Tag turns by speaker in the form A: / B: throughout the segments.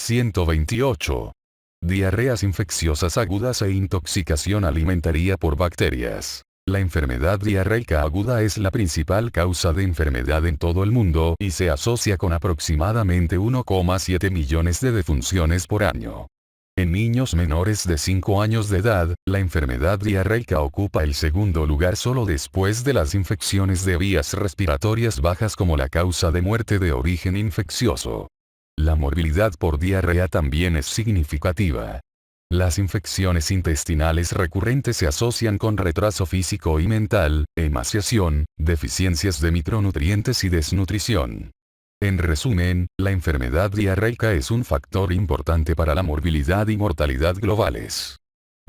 A: 128. Diarreas infecciosas agudas e intoxicación alimentaria por bacterias. La enfermedad diarreica aguda es la principal causa de enfermedad en todo el mundo y se asocia con aproximadamente 1,7 millones de defunciones por año. En niños menores de 5 años de edad, la enfermedad diarreica ocupa el segundo lugar solo después de las infecciones de vías respiratorias bajas como la causa de muerte de origen infeccioso. La morbilidad por diarrea también es significativa. Las infecciones intestinales recurrentes se asocian con retraso físico y mental, emaciación, deficiencias de micronutrientes y desnutrición. En resumen, la enfermedad diarreica es un factor importante para la morbilidad y mortalidad globales.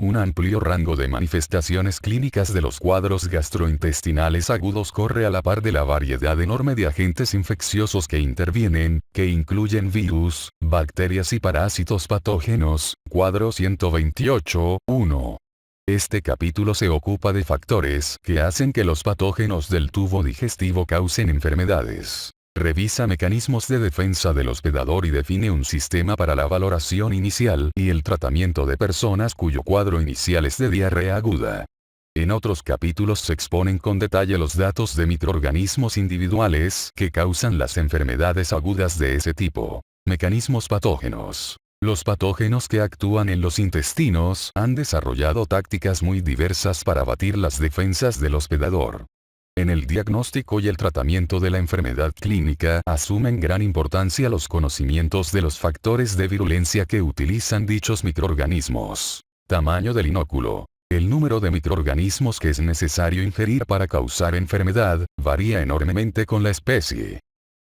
A: Un amplio rango de manifestaciones clínicas de los cuadros gastrointestinales agudos corre a la par de la variedad enorme de agentes infecciosos que intervienen, que incluyen virus, bacterias y parásitos patógenos. Cuadro 128, 1. Este capítulo se ocupa de factores que hacen que los patógenos del tubo digestivo causen enfermedades. Revisa mecanismos de defensa del hospedador y define un sistema para la valoración inicial y el tratamiento de personas cuyo cuadro inicial es de diarrea aguda. En otros capítulos se exponen con detalle los datos de microorganismos individuales que causan las enfermedades agudas de ese tipo. Mecanismos patógenos. Los patógenos que actúan en los intestinos han desarrollado tácticas muy diversas para abatir las defensas del hospedador. En el diagnóstico y el tratamiento de la enfermedad clínica asumen gran importancia los conocimientos de los factores de virulencia que utilizan dichos microorganismos. Tamaño del inóculo. El número de microorganismos que es necesario ingerir para causar enfermedad varía enormemente con la especie.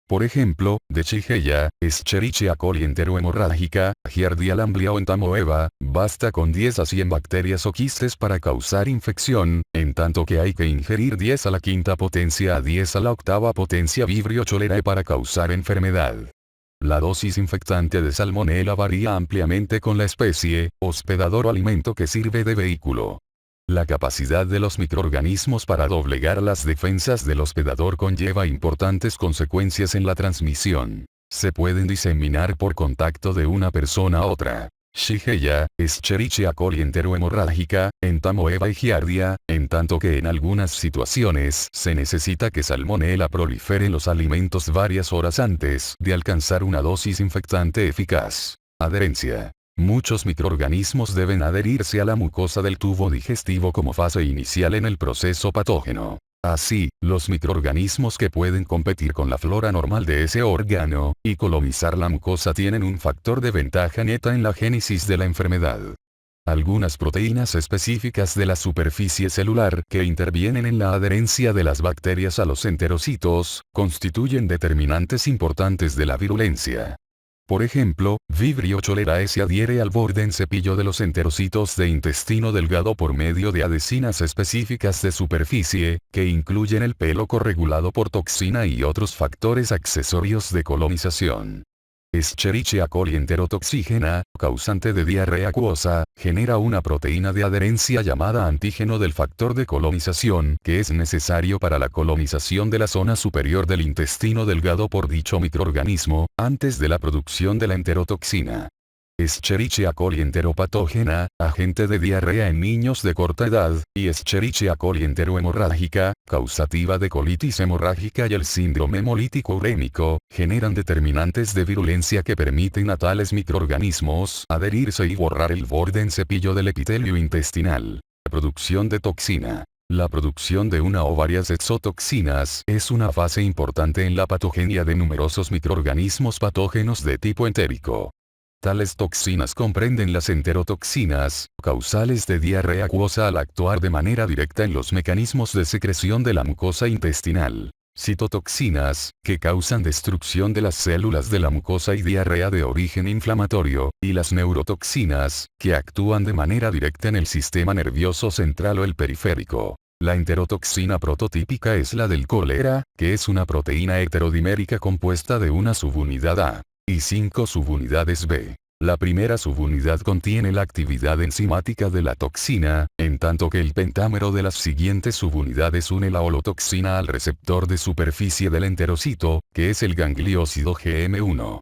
A: Por ejemplo, de Shigella, Escherichia coli enterohemorrágica, Giardia lamblia o Entamoeba, basta con 10 a 100 bacterias o quistes para causar infección, en tanto que hay que ingerir 10 a la quinta potencia a 10 a la octava potencia Vibrio cholerae para causar enfermedad. La dosis infectante de Salmonella varía ampliamente con la especie, hospedador o alimento que sirve de vehículo. La capacidad de los microorganismos para doblegar las defensas del hospedador conlleva importantes consecuencias en la transmisión. Se pueden diseminar por contacto de una persona a otra. Shigella, Escherichia coli enterohemorrágica, Entamoeba y Giardia, en tanto que en algunas situaciones se necesita que Salmonella prolifere en los alimentos varias horas antes de alcanzar una dosis infectante eficaz. Adherencia. Muchos microorganismos deben adherirse a la mucosa del tubo digestivo como fase inicial en el proceso patógeno. Así, los microorganismos que pueden competir con la flora normal de ese órgano, y colonizar la mucosa tienen un factor de ventaja neta en la génesis de la enfermedad. Algunas proteínas específicas de la superficie celular que intervienen en la adherencia de las bacterias a los enterocitos, constituyen determinantes importantes de la virulencia. Por ejemplo, Vibrio cholerae se adhiere al borde en cepillo de los enterocitos de intestino delgado por medio de adhesinas específicas de superficie, que incluyen el pelo corregulado por toxina y otros factores accesorios de colonización. Escherichia coli enterotoxígena, causante de diarrea acuosa, genera una proteína de adherencia llamada antígeno del factor de colonización que es necesario para la colonización de la zona superior del intestino delgado por dicho microorganismo, antes de la producción de la enterotoxina. Escherichia coli enteropatógena, agente de diarrea en niños de corta edad, y Escherichia coli enterohemorrágica, causativa de colitis hemorrágica y el síndrome hemolítico urémico, generan determinantes de virulencia que permiten a tales microorganismos adherirse y borrar el borde en cepillo del epitelio intestinal. Producción de toxina. La producción de una o varias exotoxinas es una fase importante en la patogenia de numerosos microorganismos patógenos de tipo entérico. Tales toxinas comprenden las enterotoxinas, causales de diarrea acuosa al actuar de manera directa en los mecanismos de secreción de la mucosa intestinal. Citotoxinas, que causan destrucción de las células de la mucosa y diarrea de origen inflamatorio, y las neurotoxinas, que actúan de manera directa en el sistema nervioso central o el periférico. La enterotoxina prototípica es la del cólera, que es una proteína heterodimérica compuesta de una subunidad A y 5 subunidades B. La primera subunidad contiene la actividad enzimática de la toxina, en tanto que el pentámero de las siguientes subunidades une la holotoxina al receptor de superficie del enterocito, que es el gangliósido GM1.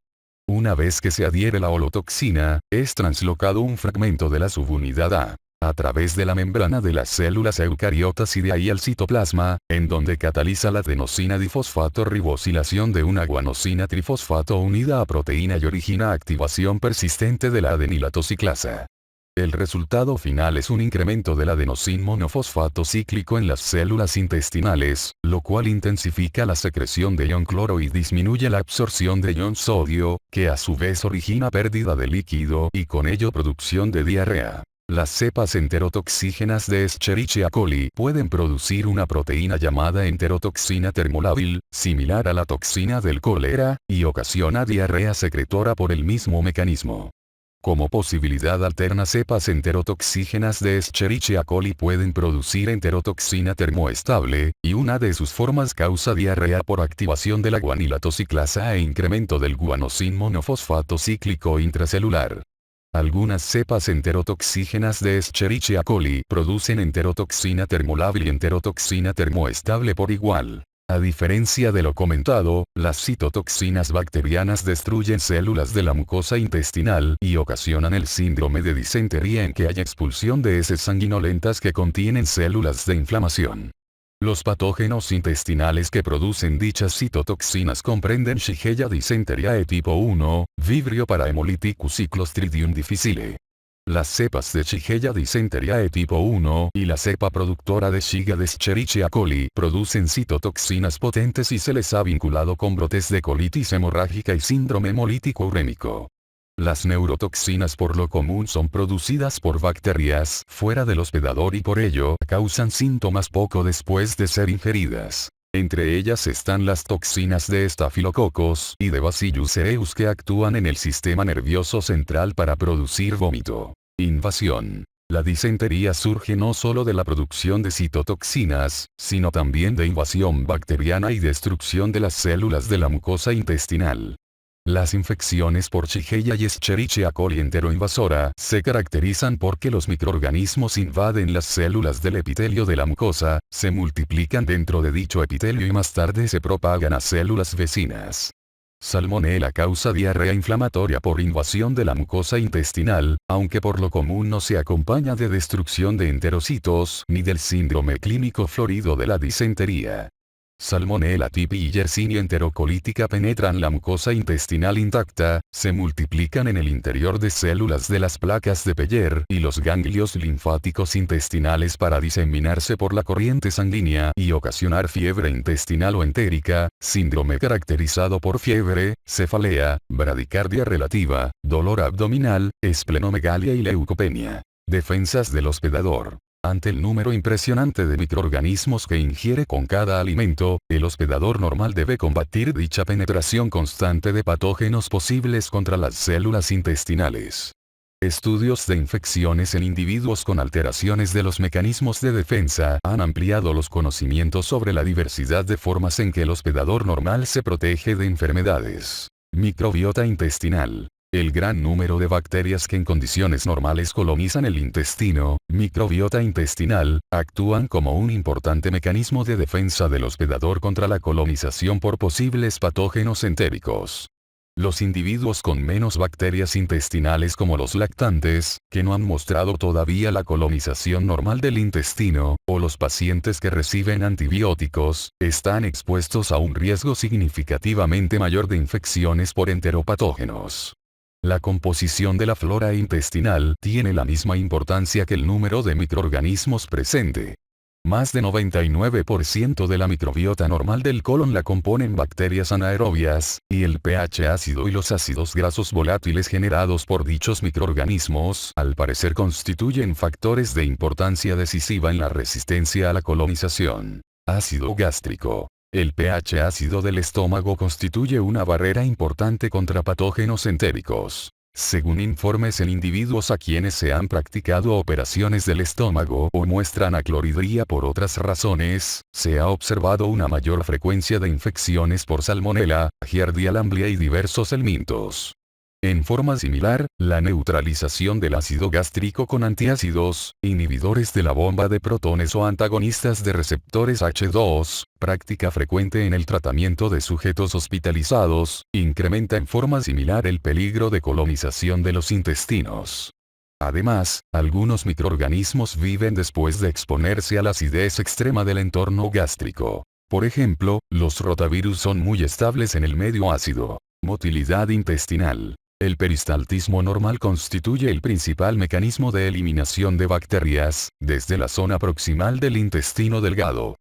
A: Una vez que se adhiere la holotoxina, es translocado un fragmento de la subunidad a través de la membrana de las células eucariotas y de ahí al citoplasma, en donde cataliza la adenosina difosfato ribosilación de una guanosina trifosfato unida a proteína y origina activación persistente de la adenilatociclasa. El resultado final es un incremento del adenosin monofosfato cíclico en las células intestinales, lo cual intensifica la secreción de ion cloro y disminuye la absorción de ion sodio, que a su vez origina pérdida de líquido y con ello producción de diarrea. Las cepas enterotoxígenas de Escherichia coli pueden producir una proteína llamada enterotoxina termolábil, similar a la toxina del cólera, y ocasiona diarrea secretora por el mismo mecanismo. Como posibilidad alterna, cepas enterotoxígenas de Escherichia coli pueden producir enterotoxina termoestable, y una de sus formas causa diarrea por activación de la guanilatociclasa e incremento del guanosin monofosfato cíclico intracelular. Algunas cepas enterotoxígenas de Escherichia coli producen enterotoxina termolábil y enterotoxina termoestable por igual. A diferencia de lo comentado, las citotoxinas bacterianas destruyen células de la mucosa intestinal y ocasionan el síndrome de disentería en que hay expulsión de heces sanguinolentas que contienen células de inflamación. Los patógenos intestinales que producen dichas citotoxinas comprenden Shigella dysenteriae tipo 1, Vibrio parahemolyticus y Clostridium difficile. Las cepas de Shigella dysenteriae tipo 1 y la cepa productora de Shiga de Escherichia coli producen citotoxinas potentes y se les ha vinculado con brotes de colitis hemorrágica y síndrome hemolítico urémico. Las neurotoxinas por lo común son producidas por bacterias fuera del hospedador y por ello causan síntomas poco después de ser ingeridas. Entre ellas están las toxinas de estafilococos y de Bacillus cereus que actúan en el sistema nervioso central para producir vómito. Invasión. La disentería surge no solo de la producción de citotoxinas, sino también de invasión bacteriana y destrucción de las células de la mucosa intestinal. Las infecciones por Shigella y Escherichia coli enteroinvasora se caracterizan porque los microorganismos invaden las células del epitelio de la mucosa, se multiplican dentro de dicho epitelio y más tarde se propagan a células vecinas. Salmonella causa diarrea inflamatoria por invasión de la mucosa intestinal, aunque por lo común no se acompaña de destrucción de enterocitos ni del síndrome clínico florido de la disentería. Salmonella tipi y Yersinia enterocolítica penetran la mucosa intestinal intacta, se multiplican en el interior de células de las placas de Peyer y los ganglios linfáticos intestinales para diseminarse por la corriente sanguínea y ocasionar fiebre intestinal o entérica, síndrome caracterizado por fiebre, cefalea, bradicardia relativa, dolor abdominal, esplenomegalia y leucopenia. Defensas del hospedador. Ante el número impresionante de microorganismos que ingiere con cada alimento, el hospedador normal debe combatir dicha penetración constante de patógenos posibles contra las células intestinales. Estudios de infecciones en individuos con alteraciones de los mecanismos de defensa han ampliado los conocimientos sobre la diversidad de formas en que el hospedador normal se protege de enfermedades. Microbiota intestinal. El gran número de bacterias que en condiciones normales colonizan el intestino, microbiota intestinal, actúan como un importante mecanismo de defensa del hospedador contra la colonización por posibles patógenos entéricos. Los individuos con menos bacterias intestinales como los lactantes, que no han mostrado todavía la colonización normal del intestino, o los pacientes que reciben antibióticos, están expuestos a un riesgo significativamente mayor de infecciones por enteropatógenos. La composición de la flora intestinal tiene la misma importancia que el número de microorganismos presente. Más de 99% de la microbiota normal del colon la componen bacterias anaerobias, y el pH ácido y los ácidos grasos volátiles generados por dichos microorganismos al parecer constituyen factores de importancia decisiva en la resistencia a la colonización. Ácido gástrico. El pH ácido del estómago constituye una barrera importante contra patógenos entéricos. Según informes en individuos a quienes se han practicado operaciones del estómago o muestran acloridría por otras razones, se ha observado una mayor frecuencia de infecciones por Salmonella, Giardia lamblia y diversos helmintos. En forma similar, la neutralización del ácido gástrico con antiácidos, inhibidores de la bomba de protones o antagonistas de receptores H2, práctica frecuente en el tratamiento de sujetos hospitalizados, incrementa en forma similar el peligro de colonización de los intestinos. Además, algunos microorganismos viven después de exponerse a la acidez extrema del entorno gástrico. Por ejemplo, los rotavirus son muy estables en el medio ácido. Motilidad intestinal. El peristaltismo normal constituye el principal mecanismo de eliminación de bacterias, desde la zona proximal del intestino delgado.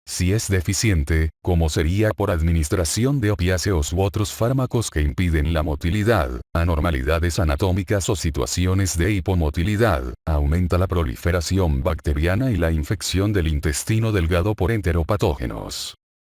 A: Si es deficiente, como sería por administración de opiáceos u otros fármacos que impiden la motilidad, anormalidades anatómicas o situaciones de hipomotilidad, aumenta la proliferación bacteriana y la infección del intestino delgado por enteropatógenos.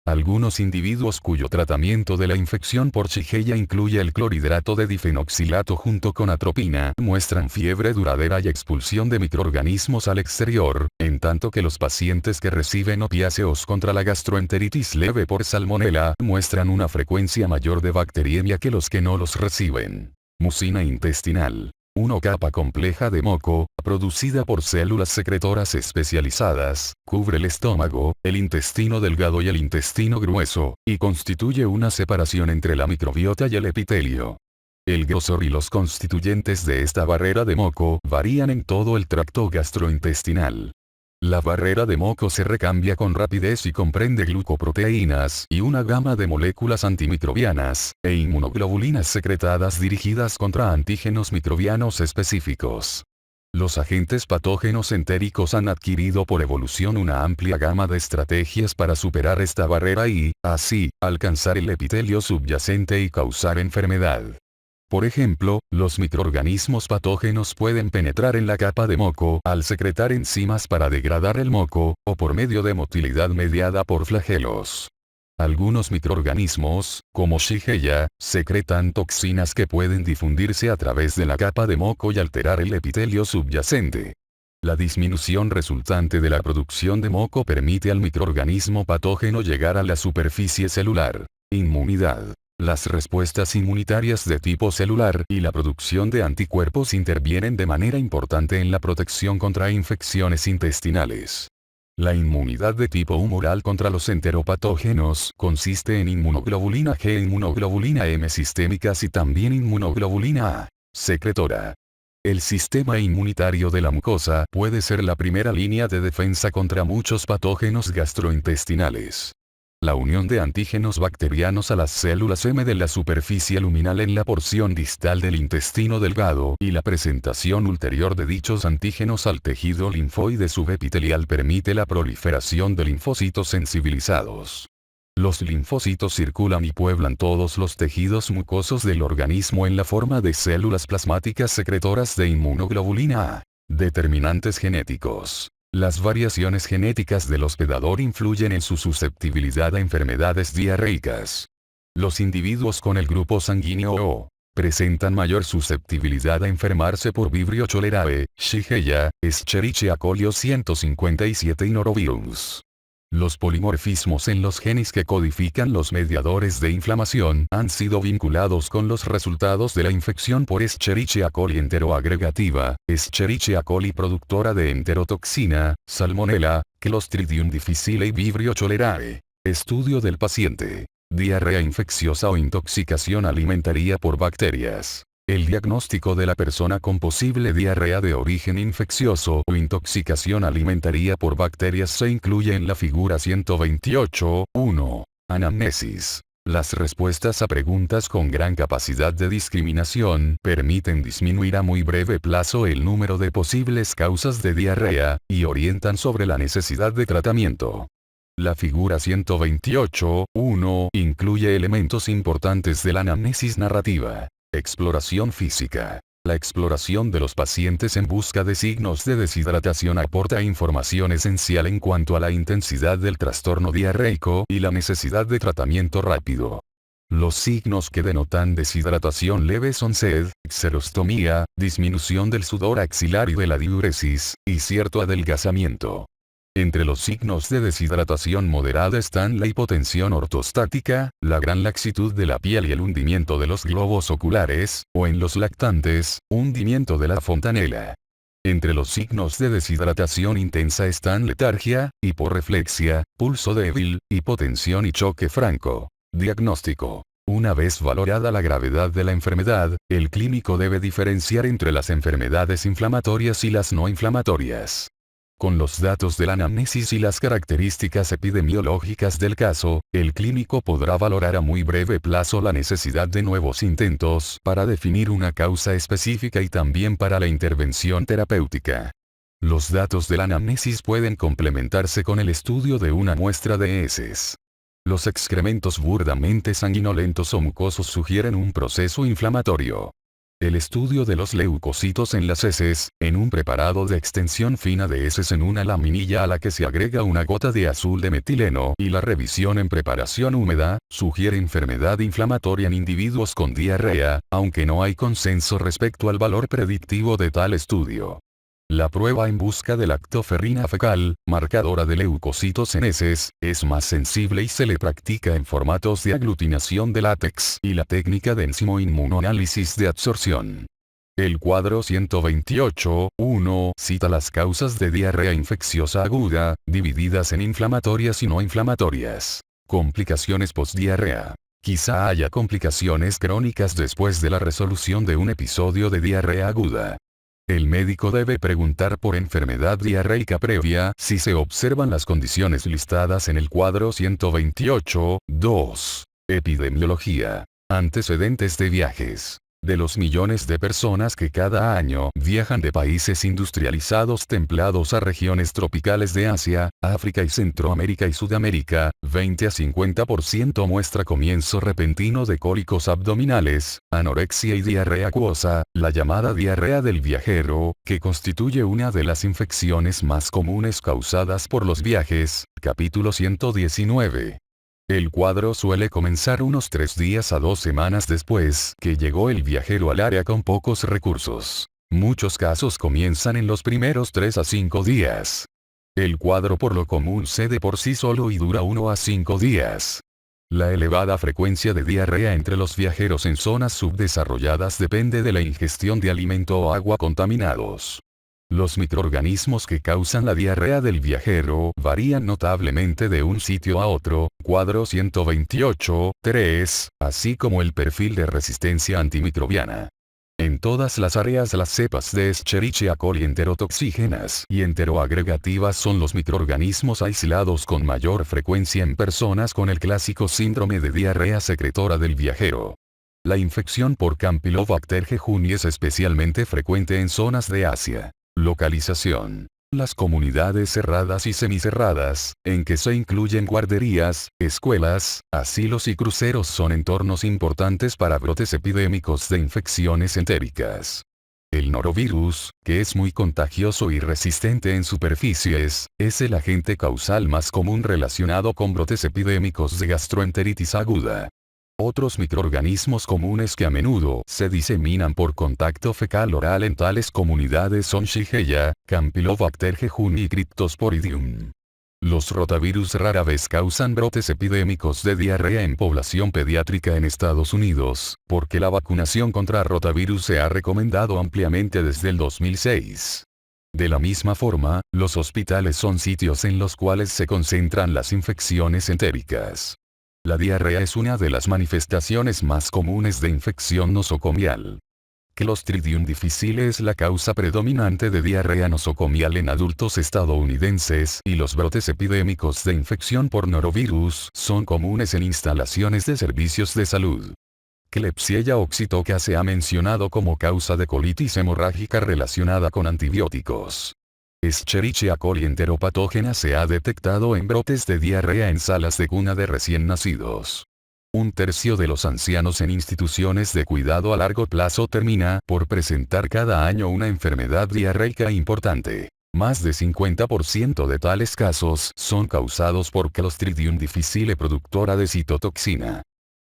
A: Algunos individuos cuyo tratamiento de la infección por Shigella incluye el clorhidrato de difenoxilato junto con atropina, muestran fiebre duradera y expulsión de microorganismos al exterior, en tanto que los pacientes que reciben opiáceos contra la gastroenteritis leve por salmonela muestran una frecuencia mayor de bacteriemia que los que no los reciben. Mucina intestinal. Una capa compleja de moco, producida por células secretoras especializadas, cubre el estómago, el intestino delgado y el intestino grueso, y constituye una separación entre la microbiota y el epitelio. El grosor y los constituyentes de esta barrera de moco varían en todo el tracto gastrointestinal. La barrera de moco se recambia con rapidez y comprende glucoproteínas y una gama de moléculas antimicrobianas, e inmunoglobulinas secretadas dirigidas contra antígenos microbianos específicos. Los agentes patógenos entéricos han adquirido por evolución una amplia gama de estrategias para superar esta barrera y, así, alcanzar el epitelio subyacente y causar enfermedad. Por ejemplo, los microorganismos patógenos pueden penetrar en la capa de moco al secretar enzimas para degradar el moco, o por medio de motilidad mediada por flagelos. Algunos microorganismos, como Shigella, secretan toxinas que pueden difundirse a través de la capa de moco y alterar el epitelio subyacente. La disminución resultante de la producción de moco permite al microorganismo patógeno llegar a la superficie celular. Inmunidad. Las respuestas inmunitarias de tipo celular y la producción de anticuerpos intervienen de manera importante en la protección contra infecciones intestinales. La inmunidad de tipo humoral contra los enteropatógenos consiste en inmunoglobulina G e inmunoglobulina M sistémicas y también inmunoglobulina A, secretora. El sistema inmunitario de la mucosa puede ser la primera línea de defensa contra muchos patógenos gastrointestinales. La unión de antígenos bacterianos a las células M de la superficie luminal en la porción distal del intestino delgado y la presentación ulterior de dichos antígenos al tejido linfoide subepitelial permite la proliferación de linfocitos sensibilizados. Los linfocitos circulan y pueblan todos los tejidos mucosos del organismo en la forma de células plasmáticas secretoras de inmunoglobulina A. Determinantes genéticos. Las variaciones genéticas del hospedador influyen en su susceptibilidad a enfermedades diarreicas. Los individuos con el grupo sanguíneo O presentan mayor susceptibilidad a enfermarse por Vibrio cholerae, Shigella, Escherichia coli 157 y norovirus. Los polimorfismos en los genes que codifican los mediadores de inflamación han sido vinculados con los resultados de la infección por Escherichia coli enteroagregativa, Escherichia coli productora de enterotoxina, Salmonella, Clostridium difficile y Vibrio cholerae. Estudio del paciente. Diarrea infecciosa o intoxicación alimentaria por bacterias. El diagnóstico de la persona con posible diarrea de origen infeccioso o intoxicación alimentaria por bacterias se incluye en la figura 128.1. Anamnesis. Las respuestas a preguntas con gran capacidad de discriminación permiten disminuir a muy breve plazo el número de posibles causas de diarrea, y orientan sobre la necesidad de tratamiento. La figura 128.1 incluye elementos importantes de la anamnesis narrativa. Exploración física. La exploración de los pacientes en busca de signos de deshidratación aporta información esencial en cuanto a la intensidad del trastorno diarreico y la necesidad de tratamiento rápido. Los signos que denotan deshidratación leve son sed, xerostomía, disminución del sudor axilar y de la diuresis, y cierto adelgazamiento. Entre los signos de deshidratación moderada están la hipotensión ortostática, la gran laxitud de la piel y el hundimiento de los globos oculares, o en los lactantes, hundimiento de la fontanela. Entre los signos de deshidratación intensa están letargia, hiporreflexia, pulso débil, hipotensión y choque franco. Diagnóstico. Una vez valorada la gravedad de la enfermedad, el clínico debe diferenciar entre las enfermedades inflamatorias y las no inflamatorias. Con los datos de la anamnesis y las características epidemiológicas del caso, el clínico podrá valorar a muy breve plazo la necesidad de nuevos intentos para definir una causa específica y también para la intervención terapéutica. Los datos de la anamnesis pueden complementarse con el estudio de una muestra de heces. Los excrementos burdamente sanguinolentos o mucosos sugieren un proceso inflamatorio. El estudio de los leucocitos en las heces, en un preparado de extensión fina de heces en una laminilla a la que se agrega una gota de azul de metileno y la revisión en preparación húmeda, sugiere enfermedad inflamatoria en individuos con diarrea, aunque no hay consenso respecto al valor predictivo de tal estudio. La prueba en busca de lactoferrina fecal, marcadora de leucocitos en heces, es más sensible y se le practica en formatos de aglutinación de látex y la técnica de enzimo-inmunoanálisis de absorción. El cuadro 128.1 cita las causas de diarrea infecciosa aguda, divididas en inflamatorias y no inflamatorias. Complicaciones postdiarrea. Quizá haya complicaciones crónicas después de la resolución de un episodio de diarrea aguda. El médico debe preguntar por enfermedad diarreica previa si se observan las condiciones listadas en el cuadro 128.2. Epidemiología. Antecedentes de viajes. De los millones de personas que cada año viajan de países industrializados templados a regiones tropicales de Asia, África y Centroamérica y Sudamérica, 20 a 50% muestra comienzo repentino de cólicos abdominales, anorexia y diarrea acuosa, la llamada diarrea del viajero, que constituye una de las infecciones más comunes causadas por los viajes, capítulo 119. El cuadro suele comenzar unos 3 días a 2 semanas después que llegó el viajero al área con pocos recursos. Muchos casos comienzan en los primeros 3 a 5 días. El cuadro por lo común cede por sí solo y dura 1 a 5 días. La elevada frecuencia de diarrea entre los viajeros en zonas subdesarrolladas depende de la ingestión de alimento o agua contaminados. Los microorganismos que causan la diarrea del viajero varían notablemente de un sitio a otro, cuadro 128.3, así como el perfil de resistencia antimicrobiana. En todas las áreas las cepas de Escherichia coli enterotoxígenas y enteroagregativas son los microorganismos aislados con mayor frecuencia en personas con el clásico síndrome de diarrea secretora del viajero. La infección por Campylobacter jejuni es especialmente frecuente en zonas de Asia. Localización. Las comunidades cerradas y semicerradas, en que se incluyen guarderías, escuelas, asilos y cruceros son entornos importantes para brotes epidémicos de infecciones entéricas. El norovirus, que es muy contagioso y resistente en superficies, es el agente causal más común relacionado con brotes epidémicos de gastroenteritis aguda. Otros microorganismos comunes que a menudo se diseminan por contacto fecal oral en tales comunidades son Shigella, Campylobacter jejuni y Cryptosporidium. Los rotavirus rara vez causan brotes epidémicos de diarrea en población pediátrica en Estados Unidos, porque la vacunación contra rotavirus se ha recomendado ampliamente desde el 2006. De la misma forma, los hospitales son sitios en los cuales se concentran las infecciones entéricas. La diarrea es una de las manifestaciones más comunes de infección nosocomial. Clostridium difficile es la causa predominante de diarrea nosocomial en adultos estadounidenses y los brotes epidémicos de infección por norovirus son comunes en instalaciones de servicios de salud. Klebsiella oxytoca se ha mencionado como causa de colitis hemorrágica relacionada con antibióticos. Escherichia coli enteropatógena se ha detectado en brotes de diarrea en salas de cuna de recién nacidos. 1/3 de los ancianos en instituciones de cuidado a largo plazo termina por presentar cada año una enfermedad diarreica importante. Más de 50% de tales casos son causados por Clostridium difficile productora de citotoxina.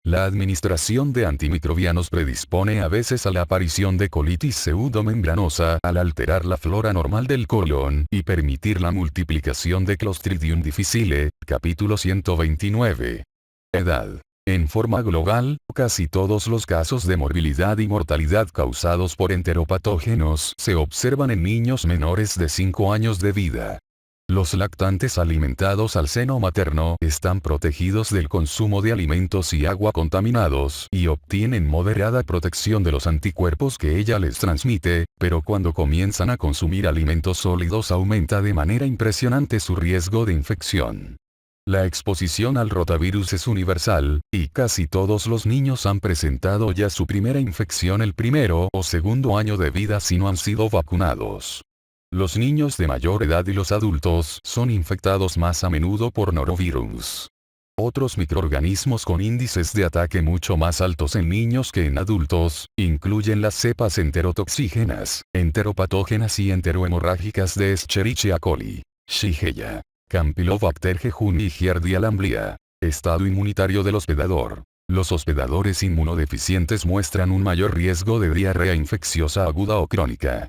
A: La administración de antimicrobianos predispone a veces a la aparición de colitis pseudomembranosa al alterar la flora normal del colon y permitir la multiplicación de Clostridium difficile, capítulo 129. Edad. En forma global, casi todos los casos de morbilidad y mortalidad causados por enteropatógenos se observan en niños menores de 5 años de vida. Los lactantes alimentados al seno materno están protegidos del consumo de alimentos y agua contaminados y obtienen moderada protección de los anticuerpos que ella les transmite, pero cuando comienzan a consumir alimentos sólidos aumenta de manera impresionante su riesgo de infección. La exposición al rotavirus es universal, y casi todos los niños han presentado ya su primera infección el primero o segundo año de vida si no han sido vacunados. Los niños de mayor edad y los adultos son infectados más a menudo por norovirus. Otros microorganismos con índices de ataque mucho más altos en niños que en adultos, incluyen las cepas enterotoxígenas, enteropatógenas y enterohemorrágicas de Escherichia coli, Shigella, Campylobacter jejuni y Giardia lamblia. Estado inmunitario del hospedador. Los hospedadores inmunodeficientes muestran un mayor riesgo de diarrea infecciosa aguda o crónica.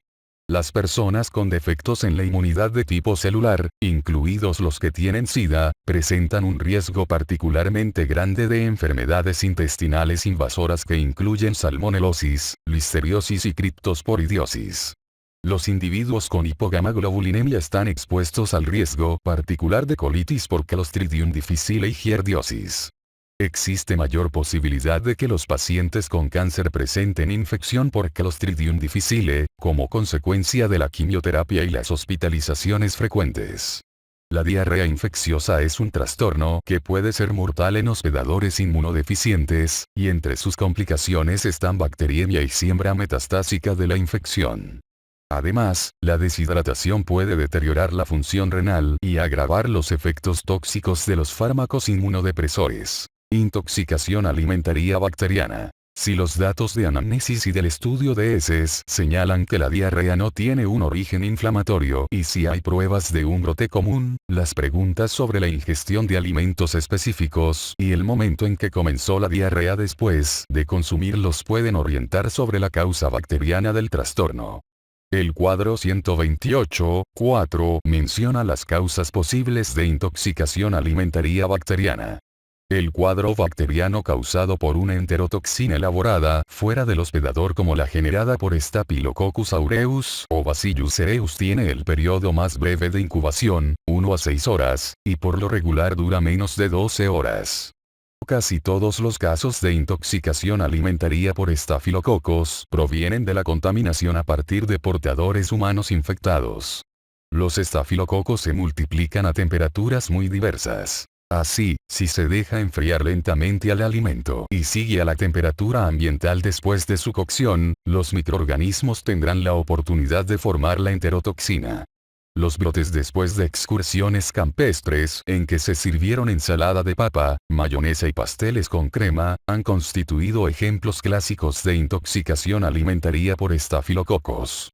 A: Las personas con defectos en la inmunidad de tipo celular, incluidos los que tienen SIDA, presentan un riesgo particularmente grande de enfermedades intestinales invasoras que incluyen salmonelosis, listeriosis y criptosporidiosis. Los individuos con hipogamaglobulinemia están expuestos al riesgo particular de colitis por Clostridium difficile y giardiosis. Existe mayor posibilidad de que los pacientes con cáncer presenten infección por Clostridium difficile, como consecuencia de la quimioterapia y las hospitalizaciones frecuentes. La diarrea infecciosa es un trastorno que puede ser mortal en hospedadores inmunodeficientes, y entre sus complicaciones están bacteriemia y siembra metastásica de la infección. Además, la deshidratación puede deteriorar la función renal y agravar los efectos tóxicos de los fármacos inmunodepresores. Intoxicación alimentaria bacteriana. Si los datos de anamnesis y del estudio de heces señalan que la diarrea no tiene un origen inflamatorio y si hay pruebas de un brote común, las preguntas sobre la ingestión de alimentos específicos y el momento en que comenzó la diarrea después de consumirlos pueden orientar sobre la causa bacteriana del trastorno. El cuadro 128.4 menciona las causas posibles de intoxicación alimentaria bacteriana. El cuadro bacteriano causado por una enterotoxina elaborada fuera del hospedador como la generada por Staphylococcus aureus o Bacillus cereus tiene el periodo más breve de incubación, 1 a 6 horas, y por lo regular dura menos de 12 horas. Casi todos los casos de intoxicación alimentaria por estafilococos provienen de la contaminación a partir de portadores humanos infectados. Los estafilococos se multiplican a temperaturas muy diversas. Así, si se deja enfriar lentamente al alimento y sigue a la temperatura ambiental después de su cocción, los microorganismos tendrán la oportunidad de formar la enterotoxina. Los brotes después de excursiones campestres en que se sirvieron ensalada de papa, mayonesa y pasteles con crema, han constituido ejemplos clásicos de intoxicación alimentaria por estafilococos.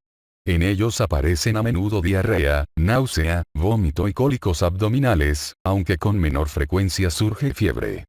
A: En ellos aparecen a menudo diarrea, náusea, vómito y cólicos abdominales, aunque con menor frecuencia surge fiebre.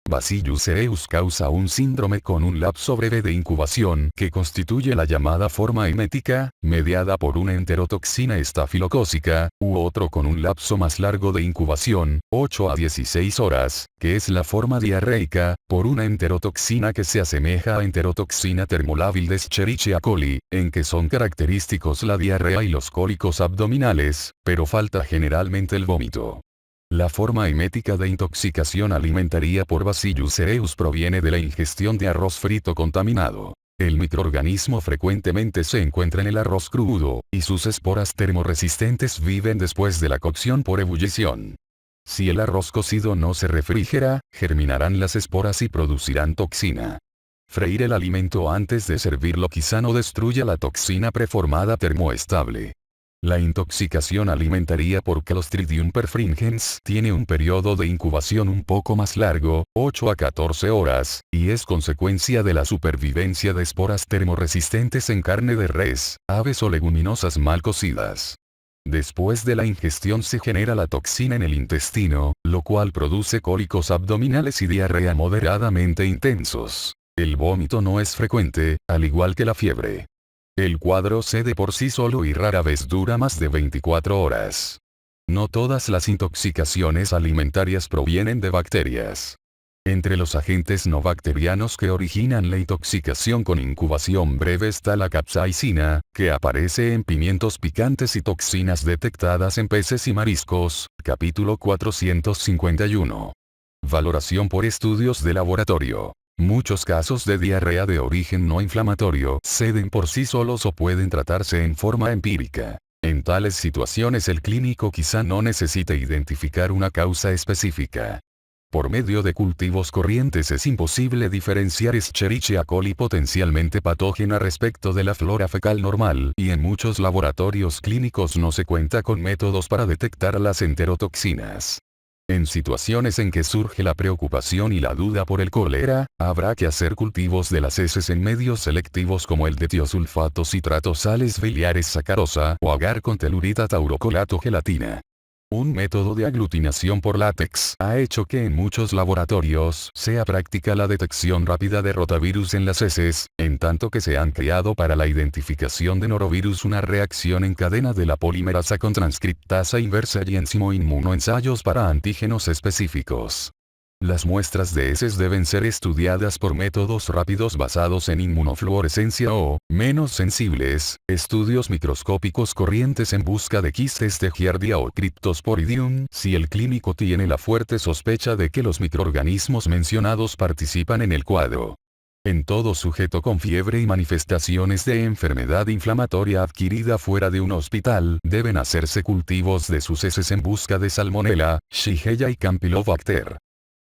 A: Bacillus cereus causa un síndrome con un lapso breve de incubación que constituye la llamada forma emética, mediada por una enterotoxina estafilocócica, u otro con un lapso más largo de incubación, 8 a 16 horas, que es la forma diarreica, por una enterotoxina que se asemeja a enterotoxina termolábil de Escherichia coli, en que son característicos la diarrea y los cólicos abdominales, pero falta generalmente el vómito. La forma emética de intoxicación alimentaria por Bacillus cereus proviene de la ingestión de arroz frito contaminado. El microorganismo frecuentemente se encuentra en el arroz crudo, y sus esporas termoresistentes viven después de la cocción por ebullición. Si el arroz cocido no se refrigera, germinarán las esporas y producirán toxina. Freír el alimento antes de servirlo quizá no destruya la toxina preformada termoestable. La intoxicación alimentaria por Clostridium perfringens tiene un periodo de incubación un poco más largo, 8 a 14 horas, y es consecuencia de la supervivencia de esporas termoresistentes en carne de res, aves o leguminosas mal cocidas. Después de la ingestión se genera la toxina en el intestino, lo cual produce cólicos abdominales y diarrea moderadamente intensos. El vómito no es frecuente, al igual que la fiebre. El cuadro cede por sí solo y rara vez dura más de 24 horas. No todas las intoxicaciones alimentarias provienen de bacterias. Entre los agentes no bacterianos que originan la intoxicación con incubación breve está la capsaicina, que aparece en pimientos picantes y toxinas detectadas en peces y mariscos, capítulo 451. Valoración por estudios de laboratorio. Muchos casos de diarrea de origen no inflamatorio ceden por sí solos o pueden tratarse en forma empírica. En tales situaciones el clínico quizá no necesite identificar una causa específica. Por medio de cultivos corrientes es imposible diferenciar Escherichia coli potencialmente patógena respecto de la flora fecal normal, y en muchos laboratorios clínicos no se cuenta con métodos para detectar las enterotoxinas. En situaciones en que surge la preocupación y la duda por el cólera, habrá que hacer cultivos de las heces en medios selectivos como el de tiosulfato citrato sales biliares sacarosa o agar con telurita taurocolato gelatina. Un método de aglutinación por látex ha hecho que en muchos laboratorios sea práctica la detección rápida de rotavirus en las heces, en tanto que se han creado para la identificación de norovirus una reacción en cadena de la polimerasa con transcriptasa inversa y ensayos para antígenos específicos. Las muestras de heces deben ser estudiadas por métodos rápidos basados en inmunofluorescencia o, menos sensibles, estudios microscópicos corrientes en busca de quistes de Giardia o Cryptosporidium, si el clínico tiene la fuerte sospecha de que los microorganismos mencionados participan en el cuadro. En todo sujeto con fiebre y manifestaciones de enfermedad inflamatoria adquirida fuera de un hospital, deben hacerse cultivos de sus heces en busca de Salmonella, Shigella y Campylobacter.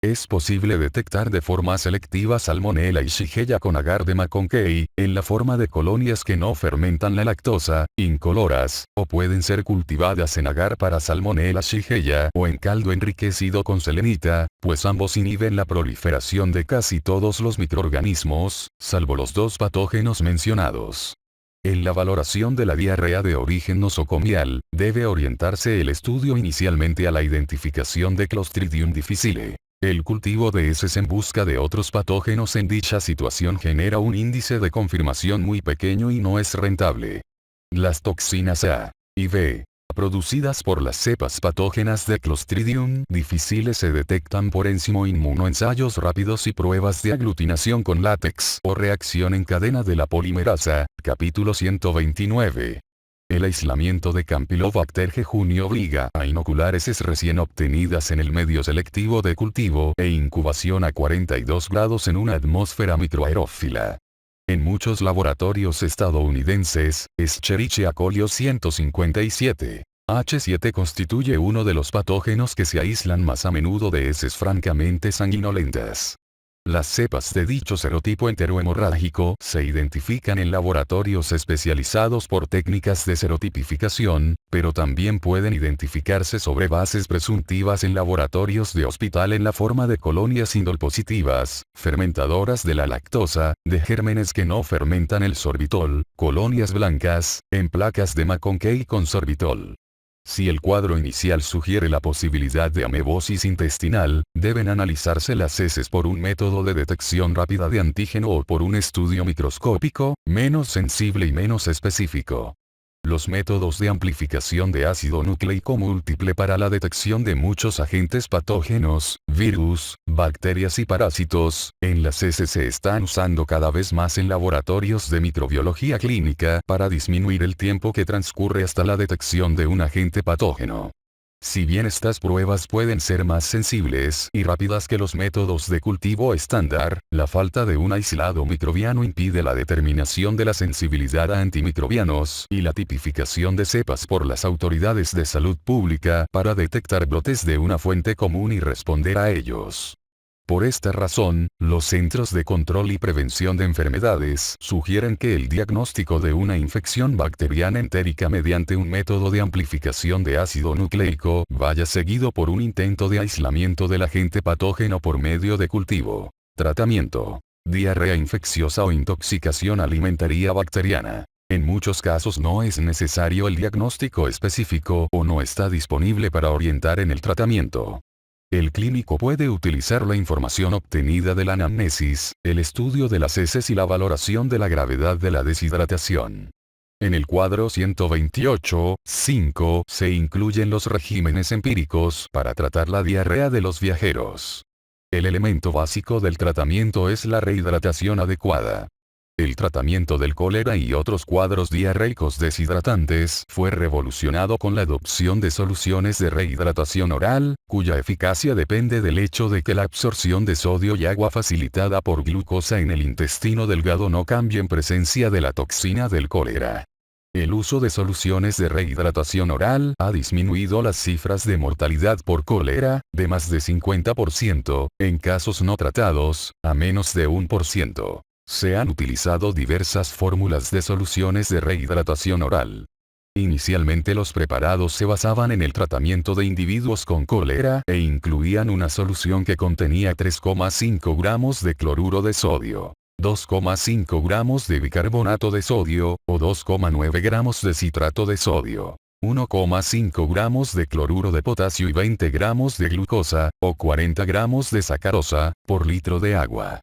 A: Es posible detectar de forma selectiva Salmonella y Shigella con agar de McConkey, en la forma de colonias que no fermentan la lactosa, incoloras, o pueden ser cultivadas en agar para Salmonella Shigella o en caldo enriquecido con selenita, pues ambos inhiben la proliferación de casi todos los microorganismos, salvo los dos patógenos mencionados. En la valoración de la diarrea de origen nosocomial, debe orientarse el estudio inicialmente a la identificación de Clostridium difficile. El cultivo de heces en busca de otros patógenos en dicha situación genera un índice de confirmación muy pequeño y no es rentable. Las toxinas A y B, producidas por las cepas patógenas de Clostridium difficile se detectan por ensayos rápidos y pruebas de aglutinación con látex o reacción en cadena de la polimerasa, capítulo 129. El aislamiento de Campylobacter jejuni obliga a inocular heces recién obtenidas en el medio selectivo de cultivo e incubación a 42 grados en una atmósfera microaerófila. En muchos laboratorios estadounidenses, Escherichia coli 157. H7 constituye uno de los patógenos que se aíslan más a menudo de heces francamente sanguinolentas. Las cepas de dicho serotipo enterohemorrágico se identifican en laboratorios especializados por técnicas de serotipificación, pero también pueden identificarse sobre bases presuntivas en laboratorios de hospital en la forma de colonias indolpositivas, fermentadoras de la lactosa, de gérmenes que no fermentan el sorbitol, colonias blancas, en placas de McConkey con sorbitol. Si el cuadro inicial sugiere la posibilidad de amebosis intestinal, deben analizarse las heces por un método de detección rápida de antígeno o por un estudio microscópico, menos sensible y menos específico. Los métodos de amplificación de ácido nucleico múltiple para la detección de muchos agentes patógenos, virus, bacterias y parásitos, en las heces se están usando cada vez más en laboratorios de microbiología clínica para disminuir el tiempo que transcurre hasta la detección de un agente patógeno. Si bien estas pruebas pueden ser más sensibles y rápidas que los métodos de cultivo estándar, la falta de un aislado microbiano impide la determinación de la sensibilidad a antimicrobianos y la tipificación de cepas por las autoridades de salud pública para detectar brotes de una fuente común y responder a ellos. Por esta razón, los Centros de Control y Prevención de Enfermedades sugieren que el diagnóstico de una infección bacteriana entérica mediante un método de amplificación de ácido nucleico vaya seguido por un intento de aislamiento del agente patógeno por medio de cultivo. Tratamiento: diarrea infecciosa o intoxicación alimentaria bacteriana. En muchos casos no es necesario el diagnóstico específico o no está disponible para orientar en el tratamiento. El clínico puede utilizar la información obtenida de la anamnesis, el estudio de las heces y la valoración de la gravedad de la deshidratación. En el cuadro 128.5 se incluyen los regímenes empíricos para tratar la diarrea de los viajeros. El elemento básico del tratamiento es la rehidratación adecuada. El tratamiento del cólera y otros cuadros diarreicos deshidratantes fue revolucionado con la adopción de soluciones de rehidratación oral, cuya eficacia depende del hecho de que la absorción de sodio y agua facilitada por glucosa en el intestino delgado no cambie en presencia de la toxina del cólera. El uso de soluciones de rehidratación oral ha disminuido las cifras de mortalidad por cólera, de más de 50%, en casos no tratados, a menos de 1%. Se han utilizado diversas fórmulas de soluciones de rehidratación oral. Inicialmente los preparados se basaban en el tratamiento de individuos con cólera e incluían una solución que contenía 3,5 gramos de cloruro de sodio, 2,5 gramos de bicarbonato de sodio, o 2,9 gramos de citrato de sodio, 1,5 gramos de cloruro de potasio y 20 gramos de glucosa, o 40 gramos de sacarosa, por litro de agua.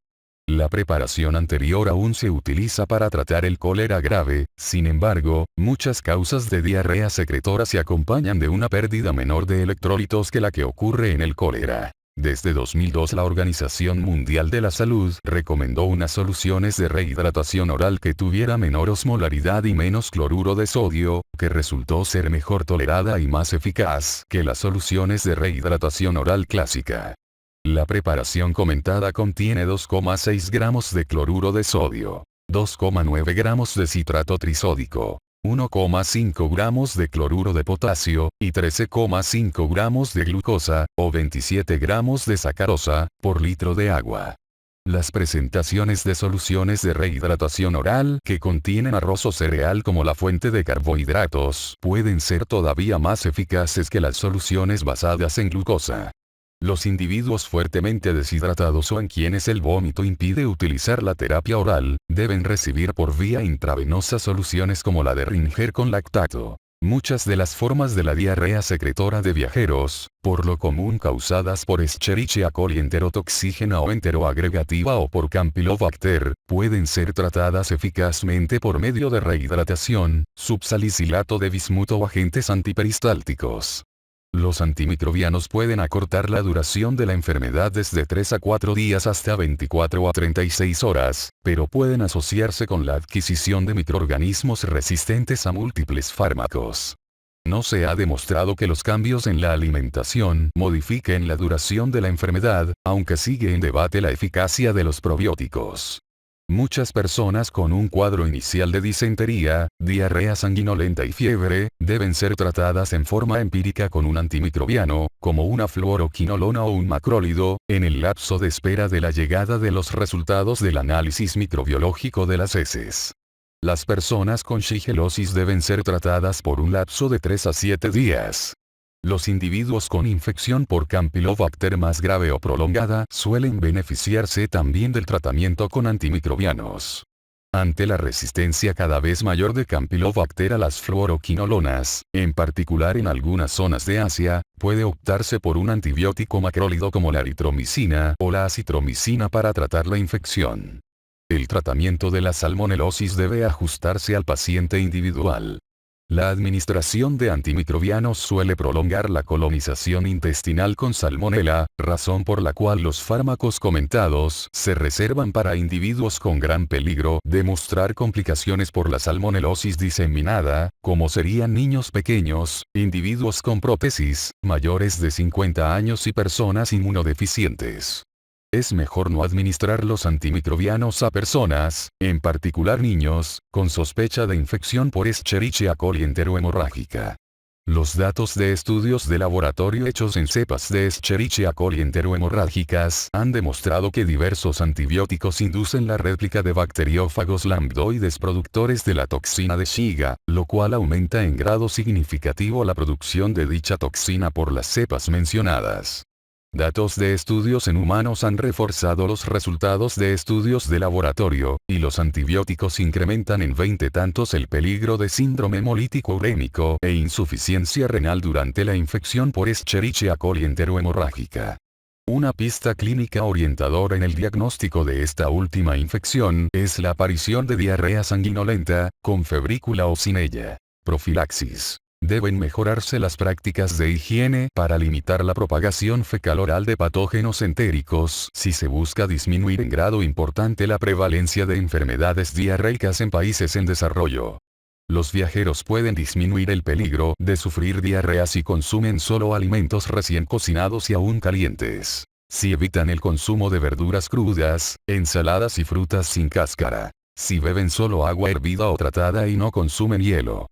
A: La preparación anterior aún se utiliza para tratar el cólera grave, sin embargo, muchas causas de diarrea secretora se acompañan de una pérdida menor de electrolitos que la que ocurre en el cólera. Desde 2002 la Organización Mundial de la Salud recomendó unas soluciones de rehidratación oral que tuviera menor osmolaridad y menos cloruro de sodio, que resultó ser mejor tolerada y más eficaz que las soluciones de rehidratación oral clásica. La preparación comentada contiene 2,6 gramos de cloruro de sodio, 2,9 gramos de citrato trisódico, 1,5 gramos de cloruro de potasio, y 13,5 gramos de glucosa, o 27 gramos de sacarosa, por litro de agua. Las presentaciones de soluciones de rehidratación oral que contienen arroz o cereal como la fuente de carbohidratos pueden ser todavía más eficaces que las soluciones basadas en glucosa. Los individuos fuertemente deshidratados o en quienes el vómito impide utilizar la terapia oral, deben recibir por vía intravenosa soluciones como la de Ringer con lactato. Muchas de las formas de la diarrea secretora de viajeros, por lo común causadas por Escherichia coli enterotoxígena o enteroagregativa o por Campylobacter, pueden ser tratadas eficazmente por medio de rehidratación, subsalicilato de bismuto o agentes antiperistálticos. Los antimicrobianos pueden acortar la duración de la enfermedad desde 3 a 4 días hasta 24 a 36 horas, pero pueden asociarse con la adquisición de microorganismos resistentes a múltiples fármacos. No se ha demostrado que los cambios en la alimentación modifiquen la duración de la enfermedad, aunque sigue en debate la eficacia de los probióticos. Muchas personas con un cuadro inicial de disentería, diarrea sanguinolenta y fiebre, deben ser tratadas en forma empírica con un antimicrobiano, como una fluoroquinolona o un macrólido, en el lapso de espera de la llegada de los resultados del análisis microbiológico de las heces. Las personas con shigellosis deben ser tratadas por un lapso de 3 a 7 días. Los individuos con infección por Campylobacter más grave o prolongada suelen beneficiarse también del tratamiento con antimicrobianos. Ante la resistencia cada vez mayor de Campylobacter a las fluoroquinolonas, en particular en algunas zonas de Asia, puede optarse por un antibiótico macrólido como la eritromicina o la acitromicina para tratar la infección. El tratamiento de la salmonelosis debe ajustarse al paciente individual. La administración de antimicrobianos suele prolongar la colonización intestinal con salmonela, razón por la cual los fármacos comentados se reservan para individuos con gran peligro de mostrar complicaciones por la salmonelosis diseminada, como serían niños pequeños, individuos con prótesis, mayores de 50 años y personas inmunodeficientes. Es mejor no administrar los antimicrobianos a personas, en particular niños, con sospecha de infección por Escherichia coli enterohemorrágica. Los datos de estudios de laboratorio hechos en cepas de Escherichia coli enterohemorrágicas han demostrado que diversos antibióticos inducen la réplica de bacteriófagos lambdoides productores de la toxina de Shiga, lo cual aumenta en grado significativo la producción de dicha toxina por las cepas mencionadas. Datos de estudios en humanos han reforzado los resultados de estudios de laboratorio, y los antibióticos incrementan en 20 tantos el peligro de síndrome hemolítico urémico e insuficiencia renal durante la infección por Escherichia coli enterohemorrágica. Una pista clínica orientadora en el diagnóstico de esta última infección es la aparición de diarrea sanguinolenta, con febrícula o sin ella. Profilaxis. Deben mejorarse las prácticas de higiene para limitar la propagación fecal-oral de patógenos entéricos si se busca disminuir en grado importante la prevalencia de enfermedades diarreicas en países en desarrollo. Los viajeros pueden disminuir el peligro de sufrir diarrea si consumen solo alimentos recién cocinados y aún calientes. Si evitan el consumo de verduras crudas, ensaladas y frutas sin cáscara. Si beben solo agua hervida o tratada y no consumen hielo.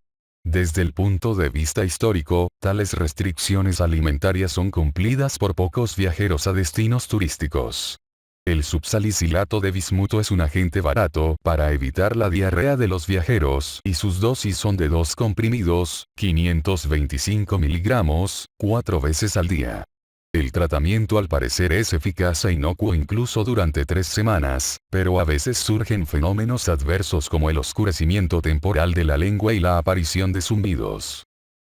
A: Desde el punto de vista histórico, tales restricciones alimentarias son cumplidas por pocos viajeros a destinos turísticos. El subsalicilato de bismuto es un agente barato para evitar la diarrea de los viajeros y sus dosis son de 2 comprimidos, 525 miligramos, 4 veces al día. El tratamiento al parecer es eficaz e inocuo incluso durante 3 semanas, pero a veces surgen fenómenos adversos como el oscurecimiento temporal de la lengua y la aparición de zumbidos.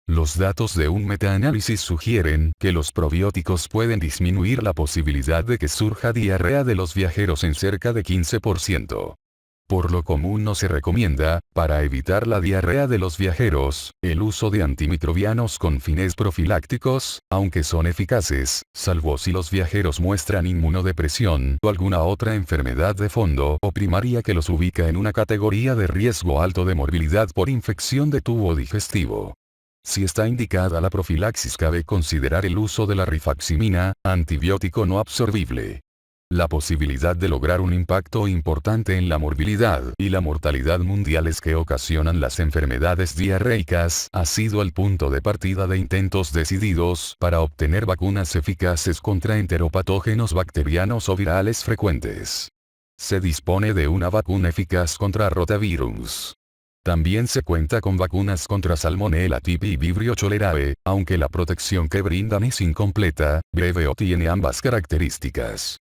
A: Los datos de un metaanálisis sugieren que los probióticos pueden disminuir la posibilidad de que surja diarrea de los viajeros en cerca de 15%. Por lo común no se recomienda, para evitar la diarrea de los viajeros, el uso de antimicrobianos con fines profilácticos, aunque son eficaces, salvo si los viajeros muestran inmunodepresión o alguna otra enfermedad de fondo o primaria que los ubica en una categoría de riesgo alto de morbilidad por infección de tubo digestivo. Si está indicada la profilaxis, cabe considerar el uso de la rifaximina, antibiótico no absorbible. La posibilidad de lograr un impacto importante en la morbilidad y la mortalidad mundiales que ocasionan las enfermedades diarreicas ha sido el punto de partida de intentos decididos para obtener vacunas eficaces contra enteropatógenos bacterianos o virales frecuentes. Se dispone de una vacuna eficaz contra rotavirus. También se cuenta con vacunas contra Salmonella typhi y Vibrio cholerae, aunque la protección que brindan es incompleta, breve o tiene ambas características.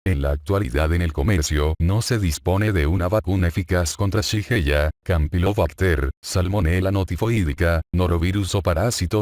A: En la actualidad en el comercio no se dispone de una vacuna eficaz contra Shigella, Campylobacter, Salmonella notifoidica, norovirus o parásito